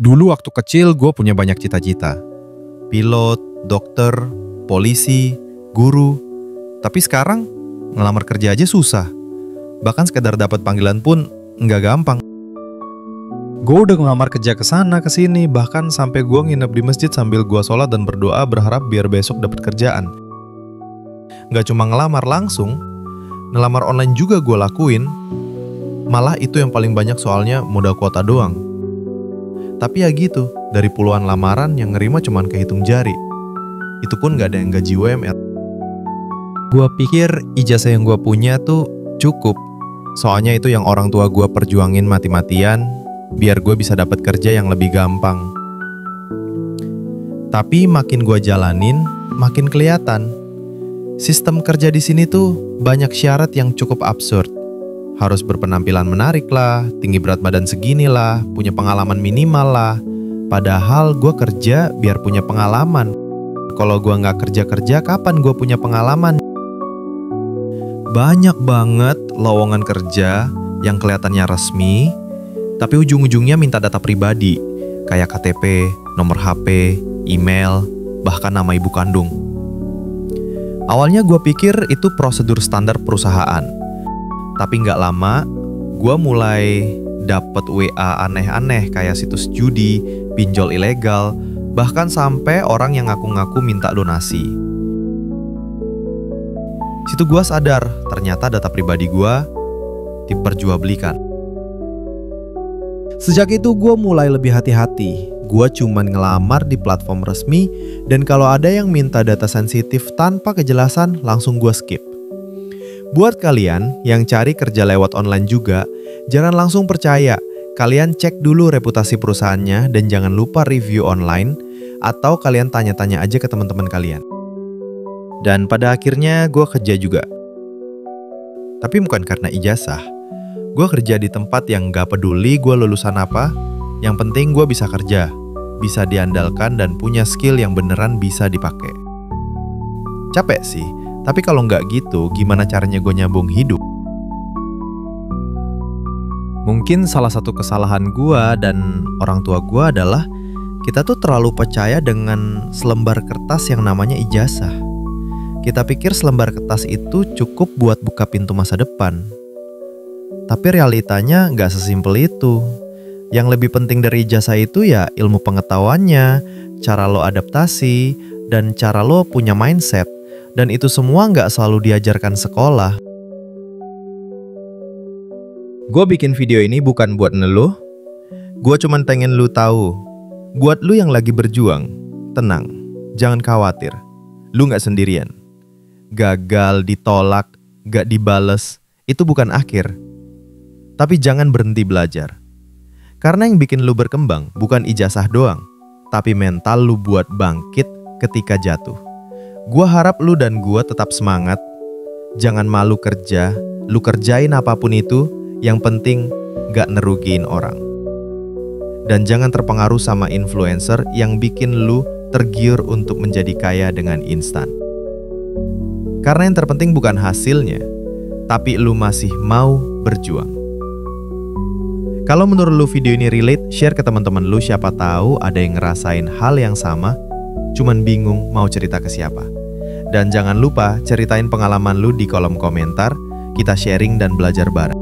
Dulu waktu kecil gue punya banyak cita-cita. Pilot, dokter, polisi, guru. Tapi sekarang ngelamar kerja aja susah. Bahkan sekedar dapat panggilan pun nggak gampang. Gue udah ngelamar kerja ke sana ke sini, bahkan sampai gue nginep di masjid sambil gue sholat dan berdoa berharap biar besok dapat kerjaan. Nggak cuma ngelamar langsung, ngelamar online juga gue lakuin. Malah itu yang paling banyak soalnya modal kuota doang. Tapi ya gitu, dari puluhan lamaran yang ngerima cuman kehitung jari. Itu pun gak ada yang gaji UMR. Gua pikir ijazah yang gua punya tuh cukup. Soalnya itu yang orang tua gua perjuangin mati-matian biar gua bisa dapat kerja yang lebih gampang. Tapi makin gua jalanin, makin kelihatan. Sistem kerja di sini tuh banyak syarat yang cukup absurd. Harus berpenampilan menarik lah, tinggi berat badan segini lah, punya pengalaman minimal lah. Padahal gue kerja biar punya pengalaman. Kalau gue nggak kerja-kerja, kapan gue punya pengalaman? Banyak banget lowongan kerja yang kelihatannya resmi, tapi ujung-ujungnya minta data pribadi, kayak KTP, nomor HP, email, bahkan nama ibu kandung. Awalnya gue pikir itu prosedur standar perusahaan. Tapi nggak lama, gue mulai dapet WA aneh-aneh kayak situs judi, pinjol ilegal, bahkan sampai orang yang ngaku-ngaku minta donasi. Situ gue sadar, ternyata data pribadi gue diperjualbelikan. Sejak itu gue mulai lebih hati-hati. Gue cuman ngelamar di platform resmi, dan kalau ada yang minta data sensitif tanpa kejelasan, langsung gue skip. Buat kalian yang cari kerja lewat online juga, jangan langsung percaya. Kalian cek dulu reputasi perusahaannya dan jangan lupa review online, atau kalian tanya-tanya aja ke teman-teman kalian. Dan pada akhirnya gue kerja juga. Tapi bukan karena ijazah. Gue kerja di tempat yang gak peduli gue lulusan apa, yang penting gue bisa kerja, bisa diandalkan dan punya skill yang beneran bisa dipakai. Capek sih. Tapi kalau nggak gitu, gimana caranya gue nyambung hidup? Mungkin salah satu kesalahan gue dan orang tua gue adalah kita tuh terlalu percaya dengan selembar kertas yang namanya ijazah. Kita pikir selembar kertas itu cukup buat buka pintu masa depan. Tapi realitanya nggak sesimpel itu. Yang lebih penting dari ijazah itu ya ilmu pengetahuannya, cara lo adaptasi, dan cara lo punya mindset. Dan itu semua nggak selalu diajarkan sekolah. Gue bikin video ini bukan buat ngeluh. Gue cuman pengen lu tahu. Buat lu yang lagi berjuang, tenang, jangan khawatir. Lu nggak sendirian. Gagal, ditolak, nggak dibales, itu bukan akhir. Tapi jangan berhenti belajar. Karena yang bikin lu berkembang bukan ijazah doang, tapi mental lu buat bangkit ketika jatuh. Gua harap lu dan gua tetap semangat. Jangan malu kerja. Lu kerjain apapun itu. Yang penting gak nerugiin orang. Dan jangan terpengaruh sama influencer yang bikin lu tergiur untuk menjadi kaya dengan instan. Karena yang terpenting bukan hasilnya, tapi lu masih mau berjuang. Kalau menurut lu video ini relate, share ke teman-teman lu, siapa tahu ada yang ngerasain hal yang sama, cuman bingung mau cerita ke siapa. Dan jangan lupa ceritain pengalaman lu di kolom komentar, kita sharing dan belajar bareng.